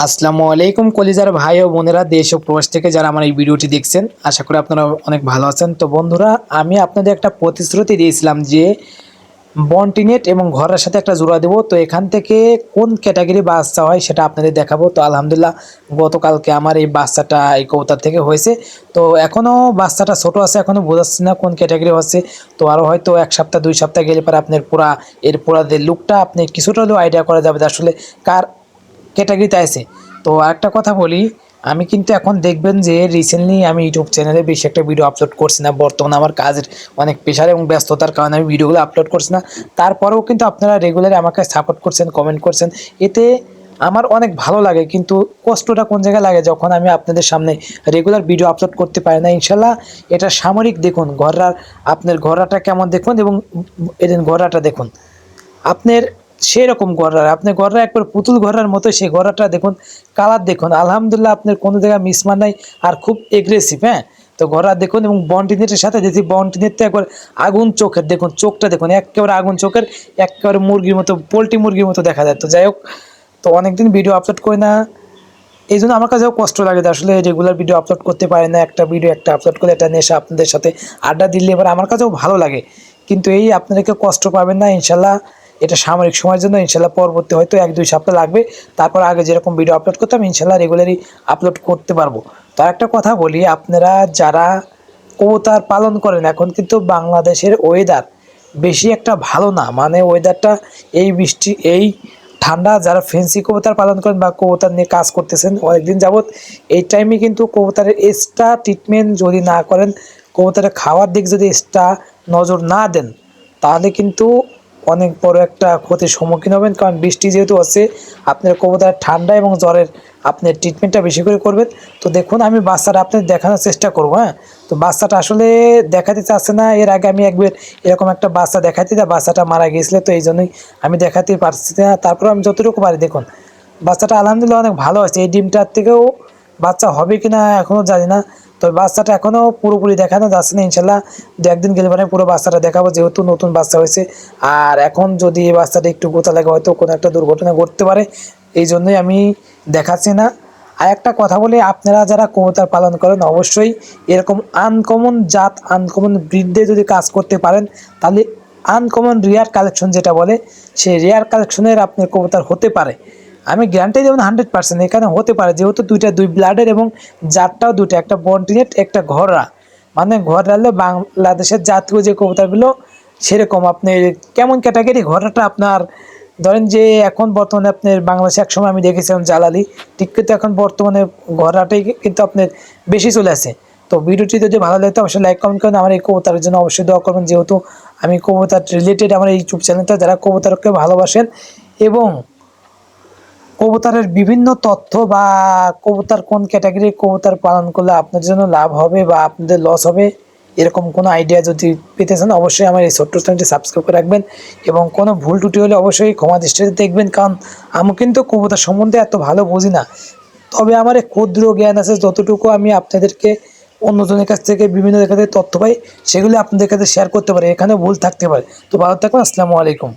আসসালামু আলাইকুম কলিজার ভাই ও বোনেরা, দেশ ও প্রবাস থেকে যারা আমার এই ভিডিওটি দেখছেন, আশা করি আপনারা অনেক ভালো আছেন। তো বন্ধুরা, আমি আপনাদের একটা প্রতিশ্রুতি দিয়েছিলাম যে বন্টিনেট এবং ঘরের সাথে একটা জোড়া দেবো। তো এখান থেকে কোন ক্যাটাগরি বাচ্চা হয় সেটা আপনাদের দেখাবো। তো আলহামদুলিল্লাহ, গতকালকে আমার এই বাচ্চাটা এই কবুতর থেকে হয়েছে। তো এখনও বাচ্চাটা ছোটো আছে, এখনও বোঝাচ্ছি না কোন ক্যাটাগরি হচ্ছে। তো আরও হয়তো 1 সপ্তাহ 2 সপ্তাহ গেলে পরে আপনার পুরা যে লুকটা আপনি কিছুটা হলেও আইডিয়া করা যাবে যে আসলে কার ক্যাটাগরিতে আছে। তো আরেকটা কথা বলি, আমি কিন্তু এখন দেখবেন যে রিসেন্টলি আমি ইউটিউব চ্যানেলে বেশি একটা ভিডিও আপলোড করছি না। বর্তমানে আমার কাজের অনেক প্রেশার এবং ব্যস্ততার কারণে আমি ভিডিওগুলো আপলোড করছি না। তারপরেও কিন্তু আপনারা রেগুলারলি আমাকে সাপোর্ট করছেন, কমেন্ট করছেন, এতে আমার অনেক ভালো লাগে। কিন্তু কষ্টটা কোন জায়গায় লাগে, যখন আমি আপনাদের সামনে রেগুলার ভিডিও আপলোড করতে পারি না। ইনশাল্লাহ এটা সামরিক দেখুন, আপনার ঘররাটা কেমন দেখুন, এবং এদিন ঘররাটা দেখুন আপনার সেরকম গড়ার, আপনি গড়া একবার পুতুল গড়ার মতো, সেই গড়াটা দেখুন, কালার দেখুন, আলহামদুলিল্লাহ আপনার কোনো জায়গায় মিসমান নাই, আর খুব এগ্রেসিভ। হ্যাঁ, তো গড়া দেখুন, এবং বন্টিনেটের সাথে যদি বন্টিনেট তো একবার আগুন চোখের, দেখুন চোখটা দেখুন, একেবারে আগুন চোখের, একেবারে মুরগির মতো, পোলট্রি মুরগির মতো দেখা যায়। তো যাই হোক, তো অনেকদিন ভিডিও আপলোড করি না, এই জন্য আমার কাছেও কষ্ট লাগে যে আসলে রেগুলার ভিডিও আপলোড করতে পারে না। একটা ভিডিও একটা আপলোড করলে এটা নিয়ে এসে আপনাদের সাথে আড্ডা দিলে এবার আমার কাছেও ভালো লাগে। কিন্তু এই আপনাদেরকে কষ্ট পাবেন না ইনশাল্লাহ, এটা সাময়িক সময়ের জন্য। ইনশাল্লাহ পরবর্তী হয়তো 1-2 সপ্তাহ লাগবে, তারপর আগে যেরকম ভিডিও আপলোড করতাম ইনশাল্লাহ রেগুলারই আপলোড করতে পারবো। তো একটা কথা বলি, আপনারা যারা কবুতর পালন করেন, এখন কিন্তু বাংলাদেশের ওয়েদার বেশি একটা ভালো না। মানে ওয়েদারটা এই বৃষ্টি, এই ঠান্ডা, যারা ফেন্সি কবুতর পালন করেন বা কবুতর নিয়ে কাজ করতেছেন অনেকদিন যাবৎ, এই টাইমে কিন্তু কবুতরের এক্সট্রা ট্রিটমেন্ট যদি না করেন, কবুতরের খাওয়ার দিক যদি এক্সট্রা নজর না দেন, তাহলে কিন্তু অনেক বড় একটা ক্ষতির সম্মুখীন হবেন। কারণ বৃষ্টি যেহেতু আছে, আপনার কবুতরের ঠান্ডা এবং জ্বরের আপনি ট্রিটমেন্টটা বেশি করে করবেন। তো দেখুন, আমি বাচ্চাটা আপনাদের দেখানোর চেষ্টা করবো। হ্যাঁ, তো বাচ্চাটা আসলে দেখাতে চাচ্ছে না। এর আগে আমি একবার এরকম একটা বাচ্চা দেখাতে, বাচ্চাটা মারা গিয়েছিল, তো এই জন্যই আমি দেখাতে পারছি না। তারপর আমি যতটুকু পারি, দেখুন বাচ্চাটা আলহামদুলিল্লাহ অনেক ভালো আছে। এই ডিমটার থেকেও বাচ্চা হবে কিনা এখনও জানি না। তো বাচ্চাটা এখনও পুরোপুরি দেখানো যাচ্ছে না। ইনশাল্লাহ 2-1 দিন গেলে পরে পুরো বাচ্চাটা দেখাবো, যেহেতু নতুন বাচ্চা হয়েছে। আর এখন যদি এই বাচ্চাটা একটু গোতা লাগে, হয়তো কোনো একটা দুর্ঘটনা ঘটতে পারে, এই জন্যই আমি দেখাচ্ছি না। আর একটা কথা বলি, আপনারা যারা কবুতর পালন করেন অবশ্যই এরকম আনকমন জাত, আনকমন ব্রিডে যদি কাজ করতে পারেন, তাহলে আনকমন রেয়ার কালেকশন যেটা বলে, সেই রেয়ার কালেকশনের আপনার কবুতর হতে পারে। আমি গ্যারান্টি দেব না 100% এখানে হতে পারে, যেহেতু দুই ব্লাডের, এবং জাতটাও দুটো, একটা বন্টিনেট একটা ঘররা। মানে ঘররা হলো বাংলাদেশের জাতীয় যে কবুতরগুলো, সেরকম আপনি কেমন ক্যাটাগরি ঘররাটা আপনার ধরেন যে এখন বর্তমানে আপনার বাংলাদেশে একসময় আমি দেখেছিলাম জালালি, ঠিক কিন্তু এখন বর্তমানে ঘররাটাই কিন্তু আপনার বেশি চলে আসে। তো ভিডিওটি যদি ভালো লাগে তো অবশ্যই লাইক কমেন্ট করেন, আমার এই কবুতরের জন্য অবশ্যই দোয়া করবেন, যেহেতু আমি কবুতর রিলেটেড আমার এই ইউটিউব চ্যানেলটা, যারা কবুতরকে ভালোবাসেন এবং কবুতরের বিভিন্ন তথ্য, বা কবুতর কোন ক্যাটাগরির কবুতর পালন করলে আপনার জন্য লাভ হবে বা আপনাদের লস হবে, এরকম কোনো আইডিয়া যদি পেতে চান, অবশ্যই আমার এই ছোট্ট চ্যানেলটি সাবস্ক্রাইব করে রাখবেন। এবং কোনো ভুল ত্রুটি হলে অবশ্যই ক্ষমা দৃষ্টিতে দেখবেন, কারণ আমি কিন্তু কবুতর সম্বন্ধে এত ভালো বুঝি না। তবে আমার এক ক্ষুদ্র জ্ঞান আছে, যতটুকু আমি আপনাদেরকে অন্যজনের কাছ থেকে বিভিন্ন জায়গা থেকে তথ্য পাই, সেগুলি আপনাদের কাছে শেয়ার করতে পারি। এখানে ভুল থাকতে পারে। তো ভালো থাকবেন, আসসালামু আলাইকুম।